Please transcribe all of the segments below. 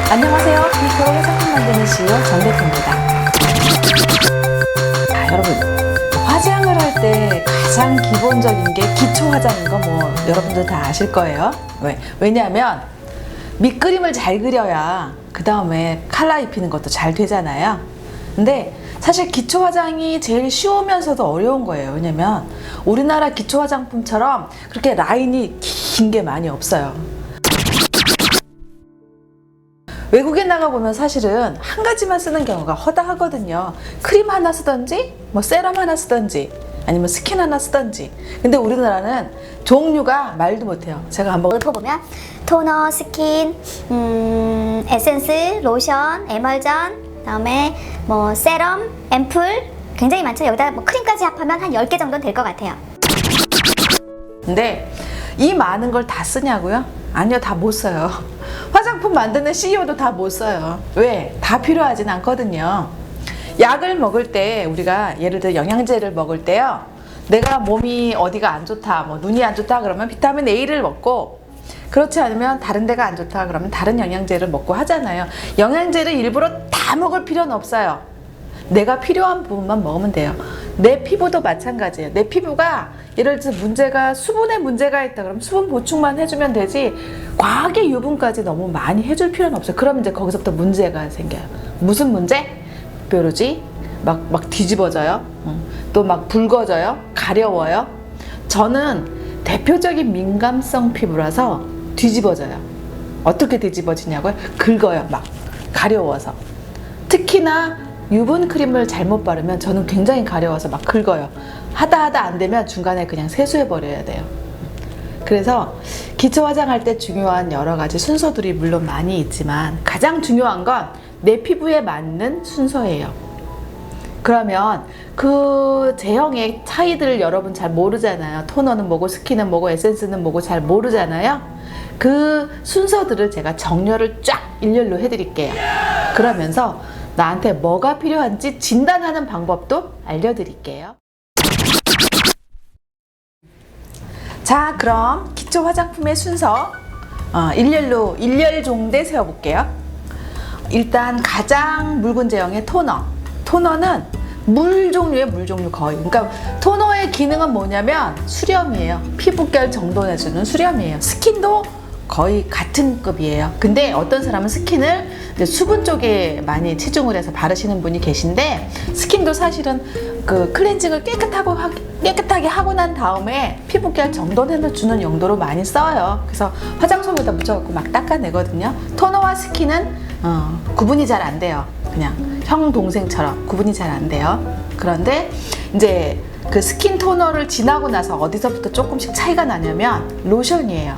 안녕하세요. 비프로 화장품 만드는 CEO 정대표입니다. 자, 여러분, 화장을 할 때 가장 기본적인 게 기초 화장인 거 뭐 여러분들 다 아실 거예요. 왜냐하면 밑그림을 잘 그려야 그 다음에 컬러 입히는 것도 잘 되잖아요. 근데 사실 기초 화장이 제일 쉬우면서도 어려운 거예요. 왜냐면 우리나라 기초 화장품처럼 그렇게 라인이 긴 게 많이 없어요. 외국에 나가보면 사실은 한 가지만 쓰는 경우가 허다하거든요. 크림 하나 쓰던지 뭐 세럼 하나 쓰던지 아니면 스킨 하나 쓰던지. 근데 우리나라는 종류가 말도 못해요. 제가 한번 읊어보면 토너, 스킨, 에센스, 로션, 에멀전, 그다음에 뭐 세럼, 앰플 굉장히 많죠. 여기다 뭐 크림까지 합하면 한 10개 정도는 될 것 같아요. 근데 이 많은 걸 다 쓰냐고요? 아니요, 다 못 써요. 화장품 만드는 CEO도 다 못 써요. 왜? 다 필요하진 않거든요. 약을 먹을 때 우리가 예를 들어 영양제를 먹을 때요, 내가 몸이 어디가 안 좋다, 뭐 눈이 안 좋다 그러면 비타민 A를 먹고, 그렇지 않으면 다른 데가 안 좋다 그러면 다른 영양제를 먹고 하잖아요. 영양제를 일부러 다 먹을 필요는 없어요. 내가 필요한 부분만 먹으면 돼요. 내 피부도 마찬가지예요. 내 피부가 예를 들어 문제가 수분에 문제가 있다 그러면 수분 보충만 해주면 되지 과하게 유분까지 너무 많이 해줄 필요는 없어요. 그러면 이제 거기서부터 문제가 생겨요. 무슨 문제? 뾰루지 막 뒤집어져요. 또 막 붉어져요. 가려워요. 저는 대표적인 민감성 피부라서 뒤집어져요. 어떻게 뒤집어지냐고요? 긁어요. 막 가려워서. 특히나 유분 크림을 잘못 바르면 저는 굉장히 가려워서 막 긁어요. 하다 안 되면 중간에 그냥 세수해 버려야 돼요. 그래서 기초 화장할 때 중요한 여러 가지 순서들이 물론 많이 있지만 가장 중요한 건 내 피부에 맞는 순서예요. 그러면 그 제형의 차이들을 여러분 잘 모르잖아요. 토너는 뭐고 스킨은 뭐고 에센스는 뭐고 잘 모르잖아요. 그 순서들을 제가 정렬을 쫙 일렬로 해드릴게요. 그러면서 나한테 뭐가 필요한지 진단하는 방법도 알려드릴게요. 자, 그럼 기초 화장품의 순서 일렬로 일렬종대 세워볼게요. 일단 가장 묽은 제형의 토너. 토너는 물 종류의 물 종류 거의. 그러니까 토너의 기능은 뭐냐면 수렴이에요. 피부결 정돈해주는 수렴이에요. 스킨도 거의 같은 급이에요. 근데 어떤 사람은 스킨을 수분 쪽에 많이 치중을 해서 바르시는 분이 계신데, 스킨도 사실은 그 클렌징을 깨끗하게 하고 난 다음에 피부결 정돈해주는 용도로 많이 써요. 그래서 화장솜에다 묻혀갖고 막 닦아내거든요. 토너와 스킨은 구분이 잘 안 돼요. 그냥 형 동생처럼 구분이 잘 안 돼요. 그런데 이제 그 스킨 토너를 지나고 나서 어디서부터 조금씩 차이가 나냐면 로션이에요.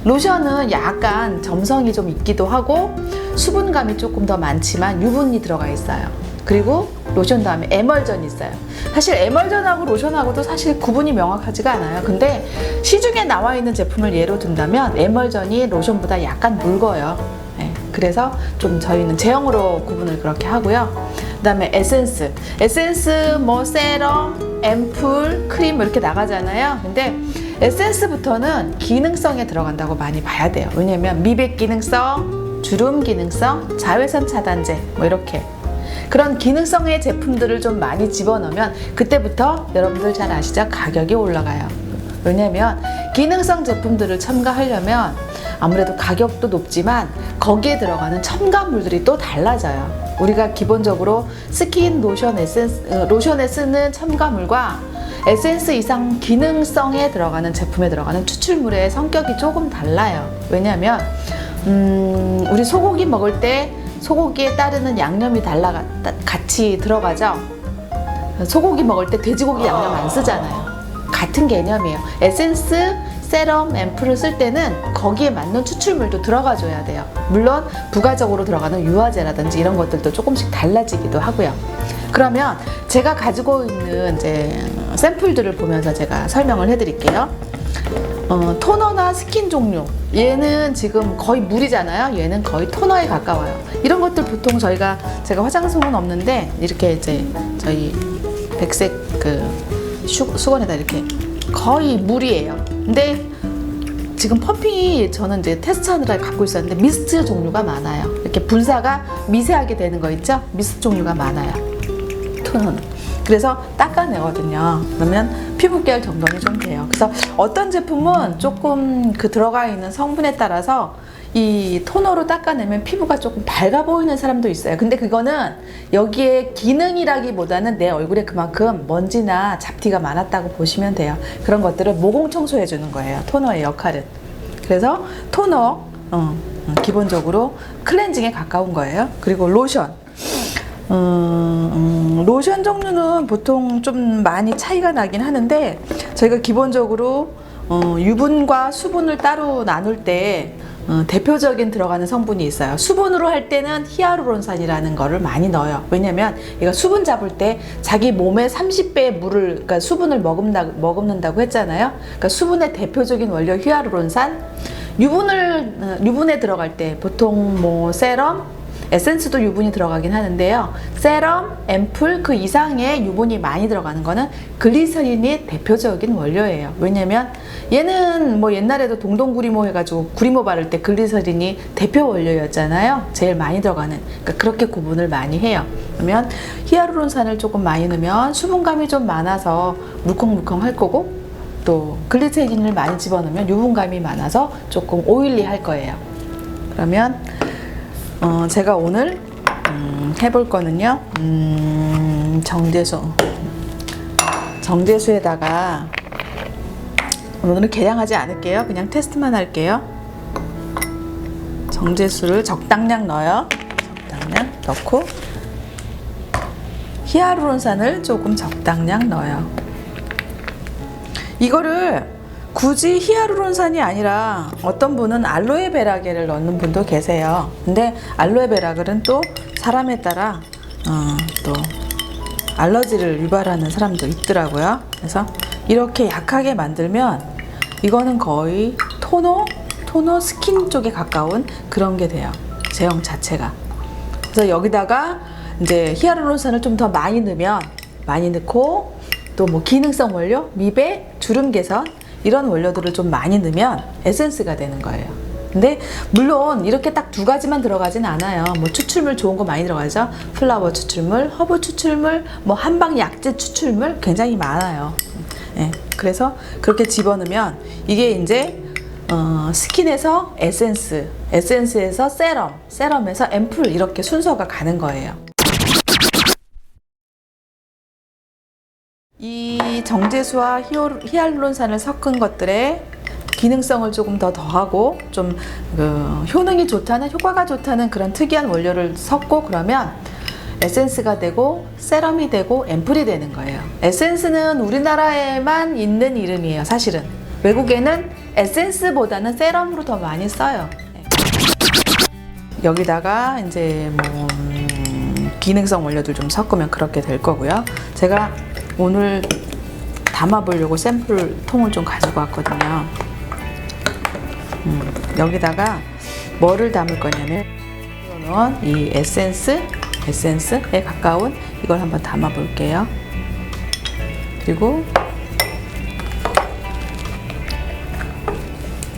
로션은 약간 점성이 좀 있기도 하고 수분감이 조금 더 많지만 유분이 들어가 있어요. 그리고 로션 다음에 에멀전이 있어요. 사실 에멀전하고 로션하고도 사실 구분이 명확하지가 않아요. 근데 시중에 나와 있는 제품을 예로 든다면 에멀전이 로션보다 약간 묽어요. 네, 그래서 좀 저희는 제형으로 구분을 그렇게 하고요. 그 다음에 에센스 뭐 세럼, 앰플, 크림 이렇게 나가잖아요. 근데 에센스부터는 기능성에 들어간다고 많이 봐야 돼요. 왜냐면 미백 기능성, 주름 기능성, 자외선 차단제 뭐 이렇게 그런 기능성의 제품들을 좀 많이 집어넣으면 그때부터 여러분들 잘 아시죠? 가격이 올라가요. 왜냐면 기능성 제품들을 첨가하려면 아무래도 가격도 높지만 거기에 들어가는 첨가물들이 또 달라져요. 우리가 기본적으로 스킨, 로션, 로션에 쓰는 첨가물과 에센스 이상 기능성에 들어가는 제품에 들어가는 추출물의 성격이 조금 달라요. 왜냐면 우리 소고기 먹을 때 소고기에 따르는 양념이 같이 들어가죠. 소고기 먹을 때 돼지고기 양념 안 쓰잖아요. 같은 개념이에요. 에센스, 세럼, 앰플을 쓸 때는 거기에 맞는 추출물도 들어가줘야 돼요. 물론 부가적으로 들어가는 유화제라든지 이런 것들도 조금씩 달라지기도 하고요. 그러면 제가 가지고 있는 이제 샘플들을 보면서 제가 설명을 해드릴게요. 토너나 스킨 종류, 얘는 지금 거의 물이잖아요. 얘는 거의 토너에 가까워요. 이런 것들 보통 제가 화장솜은 없는데 이렇게 이제 저희 백색 그 수건에다 이렇게 거의 물이에요. 근데 지금 펌핑이 저는 이제 테스트하느라 갖고 있었는데 미스트 종류가 많아요. 이렇게 분사가 미세하게 되는 거 있죠? 미스트 종류가 많아요. 토너는. 그래서 닦아내거든요. 그러면 피부 깨알 정돈이 좀 돼요. 그래서 어떤 제품은 조금 그 들어가 있는 성분에 따라서 이 토너로 닦아내면 피부가 조금 밝아 보이는 사람도 있어요. 근데 그거는 여기에 기능이라기보다는 내 얼굴에 그만큼 먼지나 잡티가 많았다고 보시면 돼요. 그런 것들을 모공 청소해 주는 거예요. 토너의 역할은. 그래서 토너 기본적으로 클렌징에 가까운 거예요. 그리고 로션. 로션 종류는 보통 좀 많이 차이가 나긴 하는데 저희가 기본적으로 유분과 수분을 따로 나눌 때 대표적인 들어가는 성분이 있어요. 수분으로 할 때는 히아루론산이라는 거를 많이 넣어요. 왜냐면 얘가 수분 잡을 때 자기 몸의 30배의 물을, 그러니까 수분을 머금는다고 했잖아요. 그러니까 수분의 대표적인 원료 히아루론산. 유분에 들어갈 때 보통 뭐 세럼, 에센스도 유분이 들어가긴 하는데요. 세럼, 앰플 그 이상의 유분이 많이 들어가는 거는 글리서린이 대표적인 원료예요. 왜냐면 얘는 뭐 옛날에도 동동구리모 해가지고 구리모 바를 때 글리서린이 대표 원료였잖아요. 제일 많이 들어가는. 그러니까 그렇게 구분을 많이 해요. 그러면 히아루론산을 조금 많이 넣으면 수분감이 좀 많아서 물컹물컹 할 거고, 또 글리세린을 많이 집어넣으면 유분감이 많아서 조금 오일리할 거예요. 그러면 제가 오늘 해볼 거는요, 정제수에다가 오늘은 계량하지 않을게요. 그냥 테스트만 할게요. 정제수를 적당량 넣어요. 적당량 넣고 히아루론산을 조금 적당량 넣어요. 이거를 굳이 히아루론산이 아니라 어떤 분은 알로에베라겔을 넣는 분도 계세요. 근데 알로에베라겔은 또 사람에 따라 또 알러지를 유발하는 사람도 있더라고요. 그래서 이렇게 약하게 만들면 이거는 거의 토너 스킨 쪽에 가까운 그런 게 돼요. 제형 자체가. 그래서 여기다가 이제 히아루론산을 좀 더 많이 넣으면, 많이 넣고 또 뭐 기능성 원료, 미백, 주름 개선 이런 원료들을 좀 많이 넣으면 에센스가 되는 거예요. 근데 물론 이렇게 딱 두 가지만 들어가진 않아요. 뭐 추출물 좋은 거 많이 들어가죠. 플라워 추출물, 허브 추출물, 뭐 한방 약재 추출물 굉장히 많아요. 네, 그래서 그렇게 집어넣으면 이게 이제 스킨에서 에센스, 에센스에서 세럼, 세럼에서 앰플 이렇게 순서가 가는 거예요. 이 정제수와 히알루론산을 섞은 것들의 기능성을 조금 더 더하고 좀 효능이 좋다는, 효과가 좋다는 그런 특이한 원료를 섞고 그러면 에센스가 되고 세럼이 되고 앰플이 되는 거예요. 에센스는 우리나라에만 있는 이름이에요. 사실은 외국에는 에센스보다는 세럼으로 더 많이 써요. 여기다가 이제 뭐 기능성 원료들 좀 섞으면 그렇게 될 거고요. 제가 오늘 담아보려고 샘플 통을 좀 가지고 왔거든요. 여기다가 뭐를 담을 거냐면 이 에센스에 가까운 이걸 한번 담아 볼게요. 그리고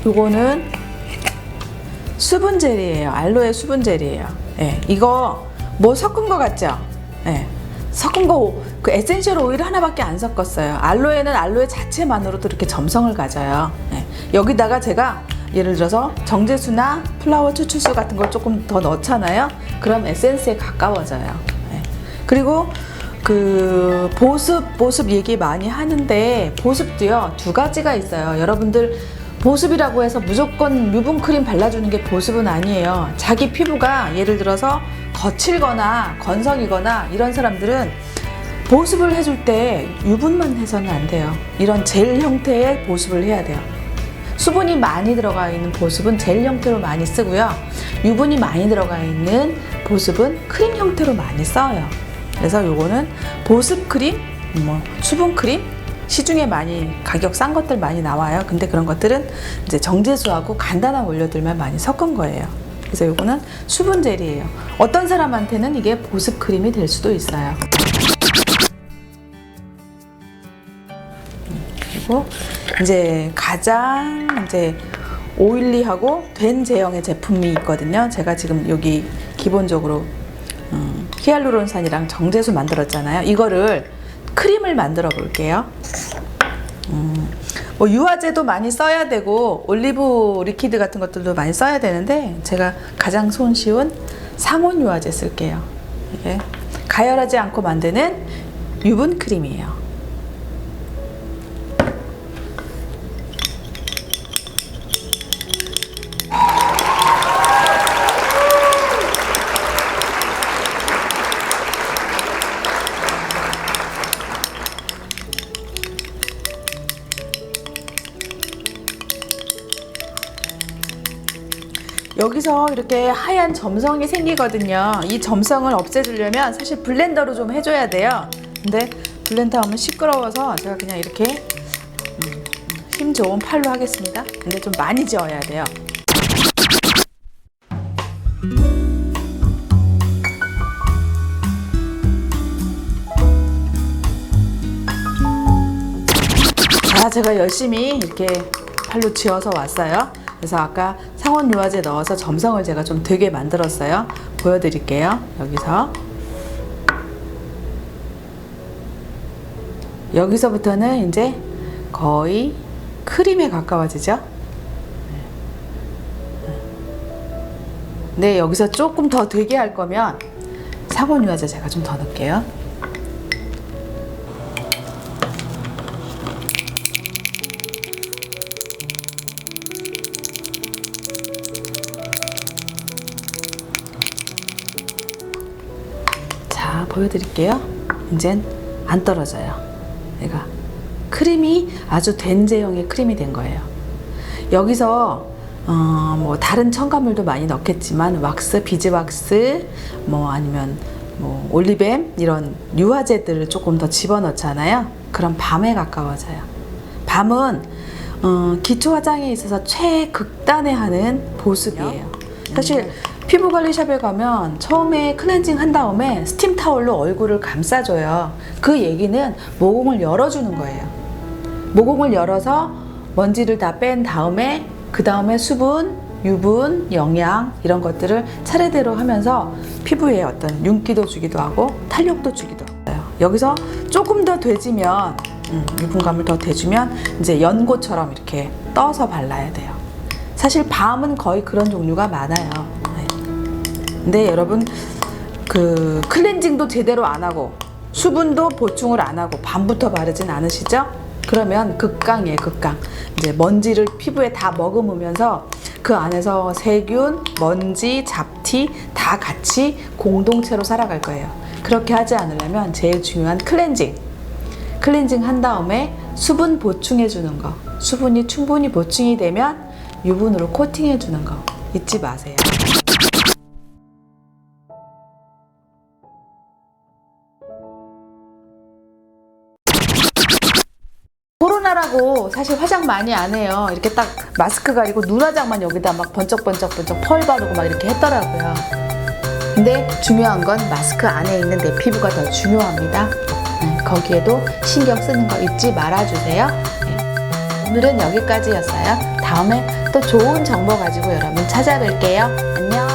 요거는 수분 젤이에요. 알로에 수분 젤이에요. 예, 이거 뭐 섞은 거 같죠? 예, 섞은 거, 그 에센셜 오일 하나밖에 안 섞었어요. 알로에는 알로에 자체만으로도 이렇게 점성을 가져요. 예, 여기다가 제가 예를 들어서 정제수나 플라워 추출수 같은 걸 조금 더 넣잖아요. 그럼 에센스에 가까워져요. 예. 그리고 그 보습 얘기 많이 하는데 보습도요 두 가지가 있어요. 여러분들 보습이라고 해서 무조건 유분 크림 발라주는 게 보습은 아니에요. 자기 피부가 예를 들어서 거칠거나 건성이거나 이런 사람들은 보습을 해줄 때 유분만 해서는 안 돼요. 이런 젤 형태의 보습을 해야 돼요. 수분이 많이 들어가 있는 보습은 젤 형태로 많이 쓰고요. 유분이 많이 들어가 있는 보습은 크림 형태로 많이 써요. 그래서 요거는 보습 크림, 뭐 수분 크림, 시중에 많이 가격 싼 것들 많이 나와요. 근데 그런 것들은 이제 정제수하고 간단한 원료들만 많이 섞은 거예요. 그래서 요거는 수분 젤이에요. 어떤 사람한테는 이게 보습 크림이 될 수도 있어요. 그리고 이제 가장 오일리하고 된 제형의 제품이 있거든요. 제가 지금 여기 기본적으로 히알루론산이랑 정제수 만들었잖아요. 이거를 크림을 만들어 볼게요. 뭐 유화제도 많이 써야 되고 올리브 리퀴드 같은 것들도 많이 써야 되는데 제가 가장 손쉬운 상온 유화제 쓸게요. 이게 가열하지 않고 만드는 유분 크림이에요. 여기서 이렇게 하얀 점성이 생기거든요. 이 점성을 없애주려면 사실 블렌더로 좀 해줘야 돼요. 근데 블렌더 하면 시끄러워서 제가 그냥 이렇게 힘 좋은 팔로 하겠습니다. 근데 좀 많이 저어야 돼요. 자, 제가 열심히 이렇게 팔로 쥐어서 왔어요. 그래서 아까 상온 유화제 넣어서 점성을 제가 좀 되게 만들었어요. 보여드릴게요. 여기서부터는 이제 거의 크림에 가까워지죠. 네, 여기서 조금 더 되게 할 거면 상온 유화제 제가 좀 더 넣을게요. 보여드릴게요. 이젠 안 떨어져요. 얘가 크림이 아주 된 제형의 크림이 된 거예요. 여기서 뭐 다른 첨가물도 많이 넣겠지만 왁스, 비즈왁스, 뭐 아니면 뭐 올리브엠 이런 유화제들을 조금 더 집어넣잖아요. 그럼 밤에 가까워져요. 밤은 기초 화장에 있어서 최극단에 하는 보습이에요. 사실 피부관리샵에 가면 처음에 클렌징 한 다음에 스팀 타올로 얼굴을 감싸줘요. 그 얘기는 모공을 열어주는 거예요. 모공을 열어서 먼지를 다 뺀 다음에 그 다음에 수분, 유분, 영양 이런 것들을 차례대로 하면서 피부에 어떤 윤기도 주기도 하고 탄력도 주기도 해요. 여기서 조금 더 돼지면 유분감을 더 대주면 이제 연고처럼 이렇게 떠서 발라야 돼요. 사실 밤은 거의 그런 종류가 많아요. 근데 여러분 그 클렌징도 제대로 안 하고 수분도 보충을 안 하고 밤부터 바르진 않으시죠? 그러면 극강이에요. 극강. 이제 먼지를 피부에 다 머금으면서 그 안에서 세균, 먼지, 잡티 다 같이 공동체로 살아갈 거예요. 그렇게 하지 않으려면 제일 중요한 클렌징 한 다음에 수분 보충해 주는 거. 수분이 충분히 보충이 되면 유분으로 코팅해 주는 거 잊지 마세요. 코로나라고 사실 화장 많이 안 해요. 이렇게 딱 마스크 가리고 눈화장만 여기다 막 번쩍번쩍 펄 바르고 막 이렇게 했더라고요. 근데 중요한 건 마스크 안에 있는 내 피부가 더 중요합니다. 거기에도 신경 쓰는 거 잊지 말아주세요. 오늘은 여기까지였어요. 다음에 또 좋은 정보 가지고 여러분 찾아뵐게요. 안녕.